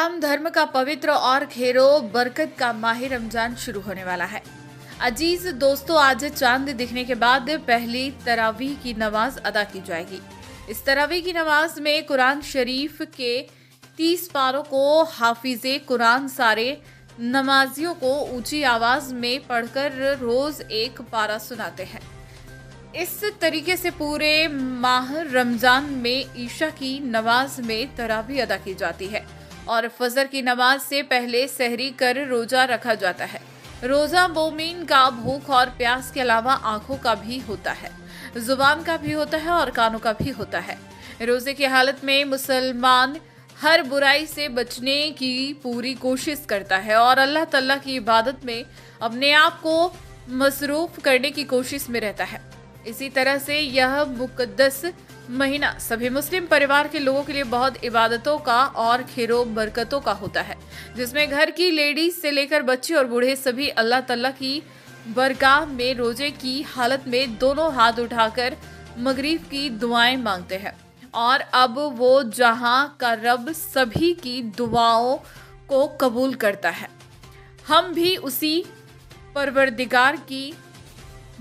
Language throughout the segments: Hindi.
इस्लाम धर्म का पवित्र और खैरो बरकत का माह रमजान शुरू होने वाला है। अजीज दोस्तों, आज चांद दिखने के बाद पहली तरावीह की नमाज अदा की जाएगी। इस तरावीह की नमाज में कुरान शरीफ के 30 पारों को हाफिजे कुरान सारे नमाजियों को ऊंची आवाज में पढ़कर रोज एक पारा सुनाते हैं। इस तरीके से पूरे माह रमजान में ईशा की नमाज में तरावीह अदा की जाती है और फजर की नमाज से पहले सहरी कर रोजा रखा जाता है। रोजा मोमिन का भूख और प्यास के अलावा आंखों का भी होता है, जुबान का भी होता है और कानों का भी होता है। रोजे की हालत में मुसलमान हर बुराई से बचने की पूरी कोशिश करता है और अल्लाह तआला की इबादत में अपने आप को मसरूफ करने की कोशिश में रहता है। इसी तरह से यह मुकद्दस महीना सभी मुस्लिम परिवार के लोगों के लिए बहुत इबादतों का और खैरो बरकतों का होता है, जिसमें घर की लेडीज से लेकर बच्चे और बूढ़े सभी अल्लाह तआला की बरगाह में रोजे की हालत में दोनों हाथ उठाकर मगरिब की दुआएं मांगते हैं और अब वो जहां का रब सभी की दुआओं को कबूल करता है, हम भी उसी परवरदिगार की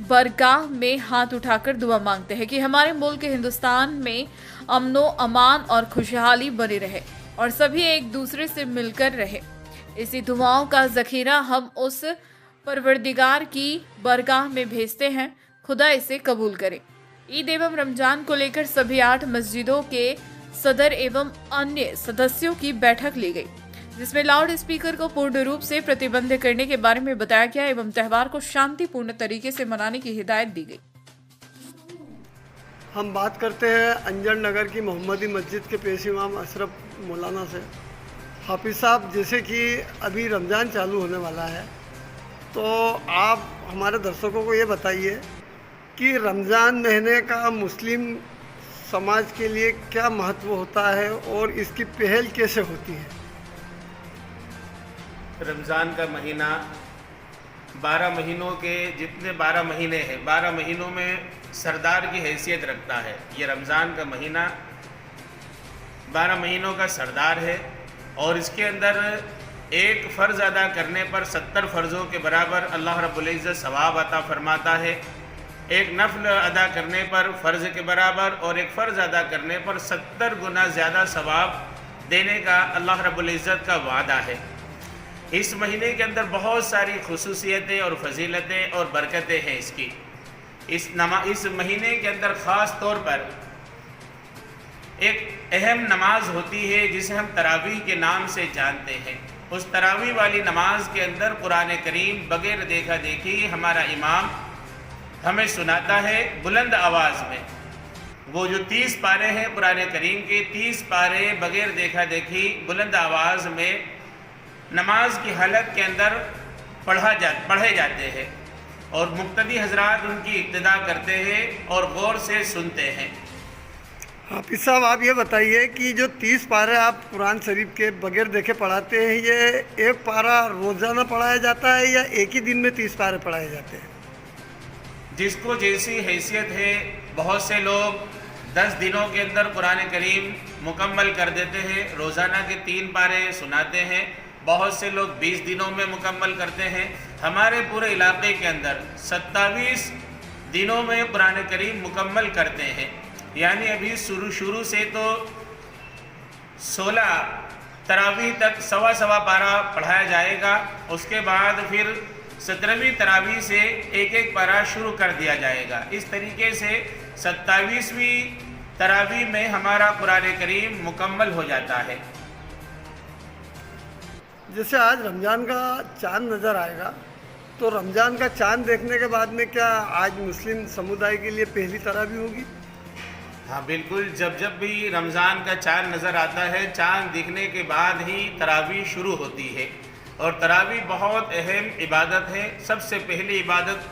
बरगाह में हाथ उठाकर दुआ मांगते हैं कि हमारे मुल्क हिंदुस्तान में अमनो अमान और खुशहाली बनी रहे और सभी एक दूसरे से मिलकर रहे। इसी दुआओं का जखीरा हम उस परवरदिगार की बरगाह में भेजते हैं, खुदा इसे कबूल करे। ईद एवं रमजान को लेकर सभी 8 मस्जिदों के सदर एवं अन्य सदस्यों की बैठक ली गई, जिसमें लाउड स्पीकर को पूर्ण रूप से प्रतिबंध करने के बारे में बताया गया एवं त्यौहार को शांतिपूर्ण तरीके से मनाने की हिदायत दी गई। हम बात करते हैं अंजन नगर की मोहम्मदी मस्जिद के पेश इमाम अशरफ मौलाना से। हाफिज साहब, जैसे कि अभी रमज़ान चालू होने वाला है, तो आप हमारे दर्शकों को ये बताइए कि रमज़ान महीने का मुस्लिम समाज के लिए क्या महत्व होता है और इसकी पहल कैसे होती है। रमज़ान का महीना 12 महीनों के जितने 12 महीने हैं, 12 महीनों में सरदार की हैसियत रखता है। ये रमज़ान का महीना 12 महीनों का सरदार है और इसके अंदर एक फ़र्ज़ अदा करने पर 70 फ़र्ज़ों के बराबर अल्लाह रब्बुल इज़्ज़त सवाब अता फरमाता है। एक नफल अदा करने पर फ़र्ज़ के बराबर और एक फ़र्ज़ अदा करने पर 70 गुना ज़्यादा सवाब देने का अल्लाह रब्बुल इज़्ज़त का वादा है। इस महीने के अंदर बहुत सारी खुसूसियतें और फजीलतें और बरकतें हैं इसकी। इस महीने के अंदर ख़ास तौर पर एक अहम नमाज होती है जिसे हम तरावीह के नाम से जानते हैं। उस तरावीह वाली नमाज के अंदर कुरान करीम बगैर देखा देखी हमारा इमाम हमें सुनाता है बुलंद आवाज़ में। वो जो 30 पारे हैं कुरान करीम के, 30 पारे बगैर देखा देखी बुलंद आवाज़ में नमाज की हालत के अंदर पढ़े जाते हैं और मुक्तदी हजरात उनकी इब्तिदा करते हैं और गौर से सुनते हैं। हाफिज साहब, आप ये बताइए कि जो 30 पारे आप कुरान शरीफ के बगैर देखे पढ़ाते हैं, ये एक पारा रोज़ाना पढ़ाया जाता है या एक ही दिन में 30 पारे पढ़ाए जाते हैं। जिसको जैसी हैसियत है, बहुत से लोग 10 दिनों के अंदर कुरान करीम मुकम्मल कर देते हैं, रोज़ाना के 3 पारे सुनाते हैं। बहुत से लोग 20 दिनों में मुकम्मल करते हैं। हमारे पूरे इलाके के अंदर 27 दिनों में कुरान करीम मुकम्मल करते हैं। यानी अभी शुरू से तो 16 तरावीह तक सवा पारा पढ़ाया जाएगा। उसके बाद फिर 17वीं तरावीह से एक पारा शुरू कर दिया जाएगा। इस तरीके से 27वीं तरावीह में हमारा कुरान करीम मुकम्मल हो जाता है। जैसे आज रमज़ान का चांद नज़र आएगा, तो रमज़ान का चांद देखने के बाद में क्या आज मुस्लिम समुदाय के लिए पहली तरावीह होगी। हाँ बिल्कुल, जब भी रमज़ान का चांद नज़र आता है, चांद दिखने के बाद ही तरावीह शुरू होती है और तरावीह बहुत अहम इबादत है। सबसे पहली इबादत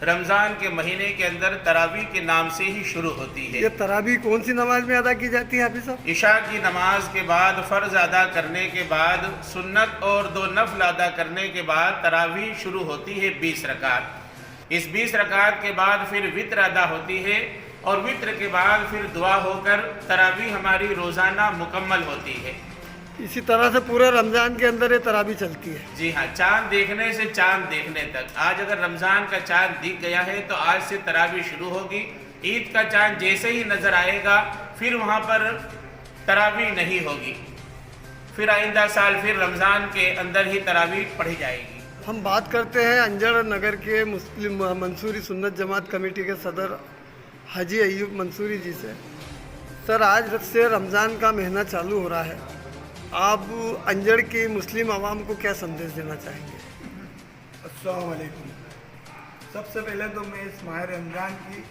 रमज़ान के महीने के अंदर तरावीह के नाम से ही शुरू होती है। ये तरावीह कौन सी नमाज में अदा की जाती है हाफिज साहब। इशा की नमाज के बाद, फ़र्ज़ अदा करने के बाद, सुन्नत और 2 नफल अदा करने के बाद तरावीह शुरू होती है 20 रकात। इस 20 रकात के बाद फिर वित्र अदा होती है और वित्र के बाद फिर दुआ होकर तरावीह हमारी रोज़ाना मुकम्मल होती है। इसी तरह से पूरे रमज़ान के अंदर ये तरावी चलती है। जी हाँ, चांद देखने से चांद देखने तक। आज अगर रमज़ान का चांद दिख गया है तो आज से तरावी शुरू होगी। ईद का चांद जैसे ही नज़र आएगा फिर वहाँ पर तरावी नहीं होगी, फिर आइंदा साल फिर रमज़ान के अंदर ही तरावी पढ़ी जाएगी। हम बात करते हैं अंजड़ नगर के मुस्लिम मंसूरी सुन्नत जमात कमेटी के सदर हाजी अयूब मंसूरी जी से। सर, आज से रमज़ान का महीना चालू हो रहा है, आप अंजड़ की मुस्लिम आवाम को क्या संदेश देना चाहेंगे? अस्सलाम वालेकुम। सबसे पहले तो मैं इस माह रमज़ान की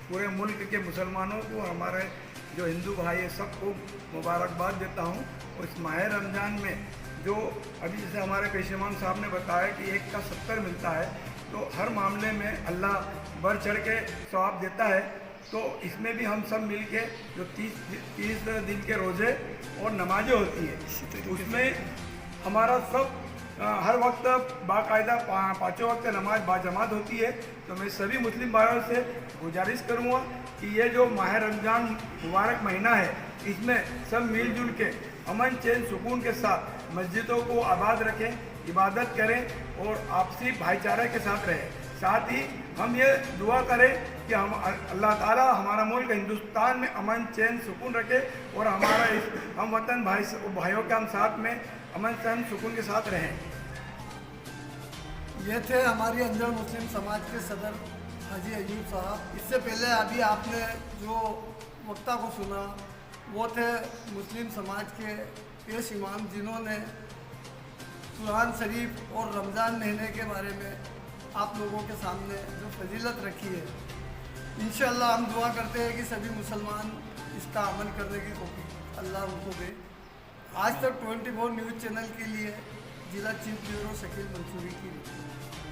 पूरे मुल्क के मुसलमानों को, हमारे जो हिंदू भाई है, सबको मुबारकबाद देता हूँ। और इस माह रमज़ान में जो अभी जैसे हमारे पेश इमाम साहब ने बताया कि 1 का 70 मिलता है, तो हर मामले में अल्लाह बढ़ चढ़ के सवाब देता है। तो इसमें भी हम सब मिल के जो 30 दिन के रोज़े और नमाजें होती है, उसमें हमारा सब हर वक्त बाकायदा 5 वक्त नमाज बाजमात होती है। तो मैं सभी मुस्लिम भाइयों से गुजारिश करूँगा कि ये जो माह रमज़ान मुबारक महीना है, इसमें सब मिलजुल के अमन चैन सुकून के साथ मस्जिदों को आबाद रखें, इबादत करें और आपसी भाईचारे के साथ रहें। साथ ही हम ये दुआ करें कि हम अल्लाह ताला हमारा मुल्क हिंदुस्तान में अमन चैन सुकून रखे और हमारा इस हम वतन भाइयों के हम साथ में अमन चैन सुकून के साथ रहें। ये थे हमारी अंजड़ मुस्लिम समाज के सदर हाजी अयूब साहब। इससे पहले अभी आपने जो वक्ता को सुना वो थे मुस्लिम समाज के पेश इमाम, जिन्होंने कुरान शरीफ और रमज़ान महीने के बारे में आप लोगों के सामने जो फजीलत रखी है। इंशाअल्लाह हम दुआ करते हैं कि सभी मुसलमान इसका अमल करने की तौफीक अल्लाह उनको दे। आज तक 24 न्यूज़ चैनल के लिए जिला चीफ ब्यूरो शकील मंसूरी की रिपोर्ट।